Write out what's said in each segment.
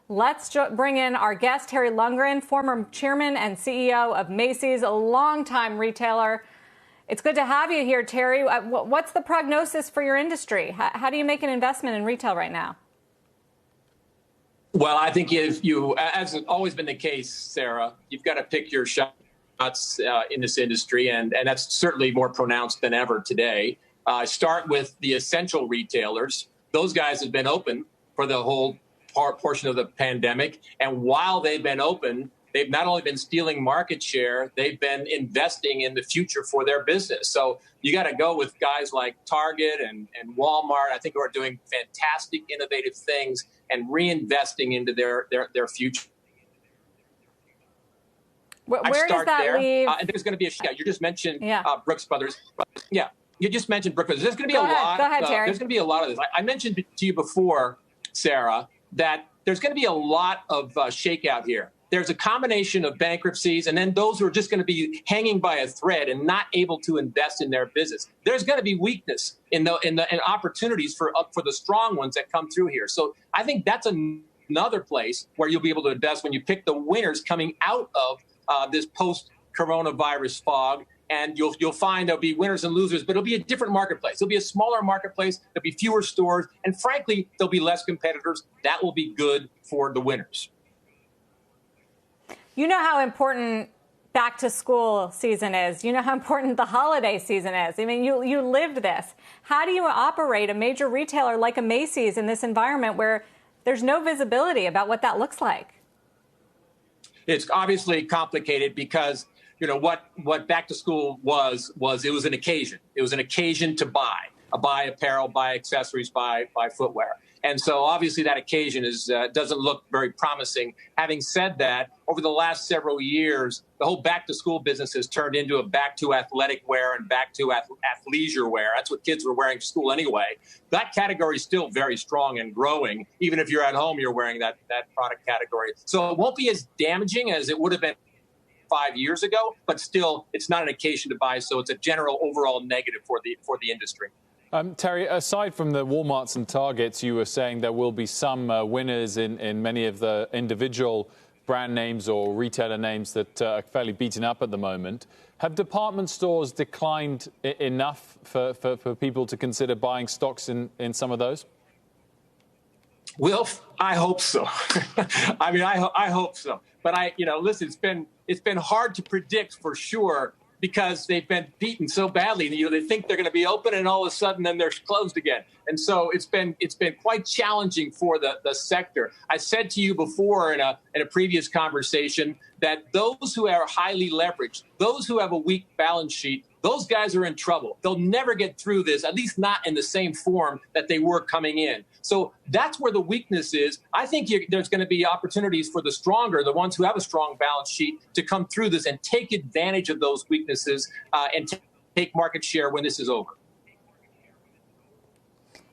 Let's bring in our guest, Terry Lundgren, former chairman and CEO of Macy's, a longtime retailer. It's good to have you here, Terry. What's the prognosis for your industry? How do you make an investment in retail right now? Well, I think as has always been the case, Sarah, you've got to pick your shots in this industry, and that's certainly more pronounced than ever today. Start with the essential retailers. Those guys have been open for the whole portion of the pandemic, and while they've been open, they've not only been stealing market share, they've been investing in the future for their business. So you got to go with guys like Target and Walmart, I think, who are doing fantastic, innovative things and reinvesting into their future. Where does that leave? And there's going to be you just mentioned Brooks Brothers. Yeah, you just mentioned Brooks Brothers. There's going to be a lot. Go ahead, Terry. There's going to be a lot of this. I mentioned to you before, Sarah, that there's going to be a lot of shakeout here. There's a combination of bankruptcies and then those who are just going to be hanging by a thread and not able to invest in their business. There's going to be weakness in opportunities for the strong ones that come through here. So I think that's another place where you'll be able to invest when you pick the winners coming out of this post-coronavirus fog. And you'll find there'll be winners and losers, but it'll be a different marketplace. It'll be a smaller marketplace. There'll be fewer stores. And frankly, there'll be less competitors. That will be good for the winners. You know how important back to school season is. You know how important the holiday season is. I mean, you lived this. How do you operate a major retailer like a Macy's in this environment where there's no visibility about what that looks like? It's obviously complicated because what back to school was it was an occasion. It was an occasion to buy apparel, buy accessories, buy footwear. And so obviously that occasion doesn't look very promising. Having said that, over the last several years, the whole back to school business has turned into a back to athletic wear and back to athleisure wear. That's what kids were wearing to school anyway. That category is still very strong and growing. Even if you're at home, you're wearing that product category. So it won't be as damaging as it would have been 5 years ago, but still it's not an occasion to buy. So it's a general overall negative for the industry. Terry, aside from the Walmarts and Targets, you were saying there will be some winners in many of the individual brand names or retailer names that are fairly beaten up at the moment. Have department stores declined enough for people to consider buying stocks in some of those? Well, I hope so. I mean, I hope so. But listen, it's been hard to predict for sure, because they've been beaten so badly. They think they're going to be open, and all of a sudden, then they're closed again. And so it's been quite challenging for the sector. I said to you before in a previous conversation that those who are highly leveraged, those who have a weak balance sheet, those guys are in trouble. They'll never get through this, at least not in the same form that they were coming in. So that's where the weakness is. I think there's going to be opportunities for the stronger, the ones who have a strong balance sheet, to come through this and take advantage of those weaknesses and take market share when this is over.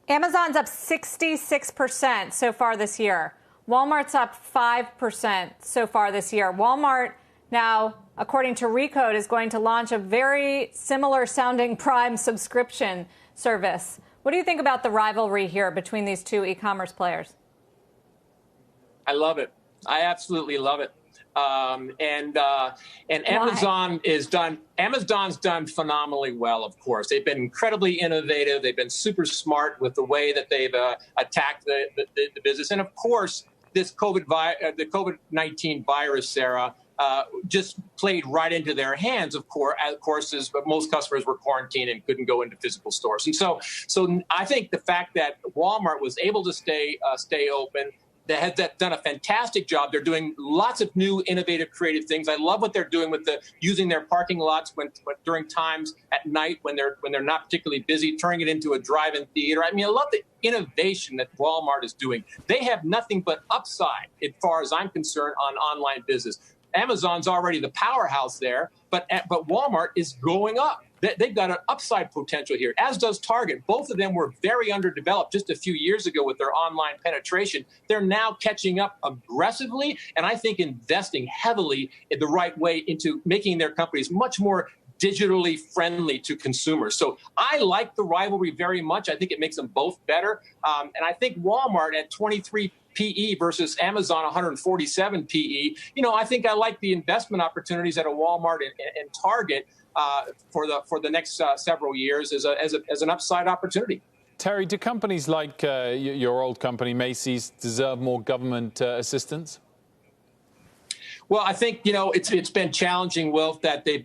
Amazon's up 66% so far this year. Walmart's up 5% so far this year. Walmart now, according to Recode, is going to launch a very similar sounding Prime subscription service. What do you think about the rivalry here between these two e-commerce players? I love it. I absolutely love it. And Amazon's done phenomenally well, of course. They've been incredibly innovative. They've been super smart with the way that they've attacked the business. And of course, this the COVID-19 virus, Sarah, just played right into their hands, of course, as most customers were quarantined and couldn't go into physical stores. And so I think the fact that Walmart was able to stay open, they have done a fantastic job. They're doing lots of new, innovative, creative things. I love what they're doing with using their parking lots during times at night when they're not particularly busy, turning it into a drive-in theater. I mean, I love the innovation that Walmart is doing. They have nothing but upside, as far as I'm concerned, on online business. Amazon's already the powerhouse there, but Walmart is going up. They've got an upside potential here, as does Target. Both of them were very underdeveloped just a few years ago with their online penetration. They're now catching up aggressively, and I think investing heavily in the right way into making their companies much more digitally friendly to consumers. So I like the rivalry very much. I think it makes them both better. And I think Walmart at 23 PE versus Amazon 147 PE. I think I like the investment opportunities at a Walmart and Target for the next several years as an upside opportunity. Terry, do companies like your old company, Macy's, deserve more government assistance? Well, I think, it's been challenging, Wilf, that the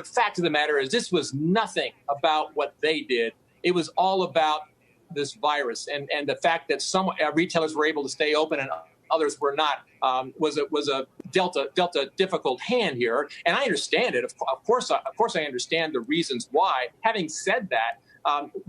fact of the matter is this was nothing about what they did. It was all about this virus, and the fact that some retailers were able to stay open and others were not was a dealt a difficult hand here. And I understand it. Of course, I understand the reasons why. Having said that,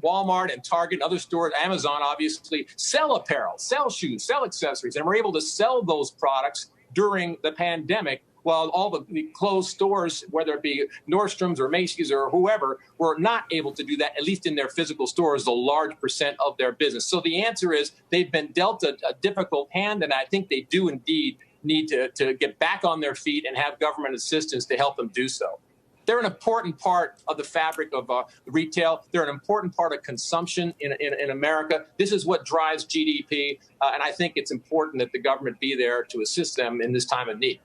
Walmart and Target and other stores, Amazon obviously, sell apparel, sell shoes, sell accessories, and were able to sell those products during the pandemic, while all the closed stores, whether it be Nordstrom's or Macy's or whoever, were not able to do that, at least in their physical stores, a large percent of their business. So the answer is they've been dealt a difficult hand, and I think they do indeed need to get back on their feet and have government assistance to help them do so. They're an important part of the fabric of retail. They're an important part of consumption in America. This is what drives GDP, and I think it's important that the government be there to assist them in this time of need.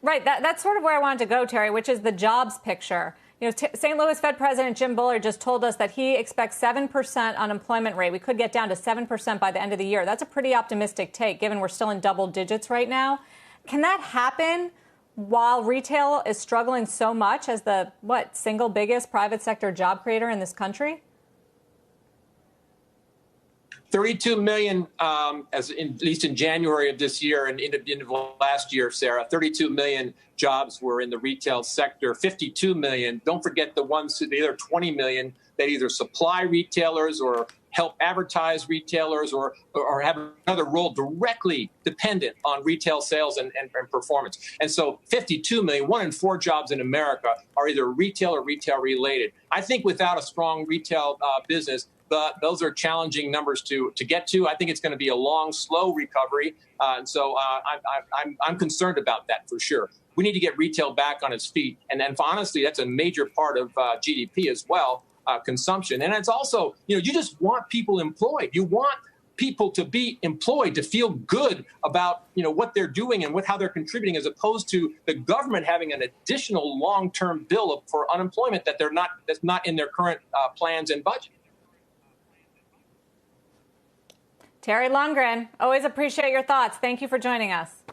Right. That's sort of where I wanted to go, Terry, which is the jobs picture. St. Louis Fed President Jim Bullard just told us that he expects 7% unemployment rate. We could get down to 7% by the end of the year. That's a pretty optimistic take, given we're still in double digits right now. Can that happen while retail is struggling so much as the, single biggest private sector job creator in this country? 32 million, at least in January of this year and end of last year, Sarah, 32 million jobs were in the retail sector. 52 million, don't forget the other 20 million that either supply retailers or help advertise retailers or have another role directly dependent on retail sales and performance. And so 52 million, 1 in 4 jobs in America are either retail or retail related. I think without a strong retail business, those are challenging numbers to get to. I think it's going to be a long, slow recovery. And so I'm concerned about that for sure. We need to get retail back on its feet. And then honestly, that's a major part of GDP as well. Consumption. And it's also, you just want people employed. You want people to be employed, to feel good about, what they're doing and how they're contributing, as opposed to the government having an additional long-term bill for unemployment that's not in their current plans and budget. Terry Lundgren, always appreciate your thoughts. Thank you for joining us.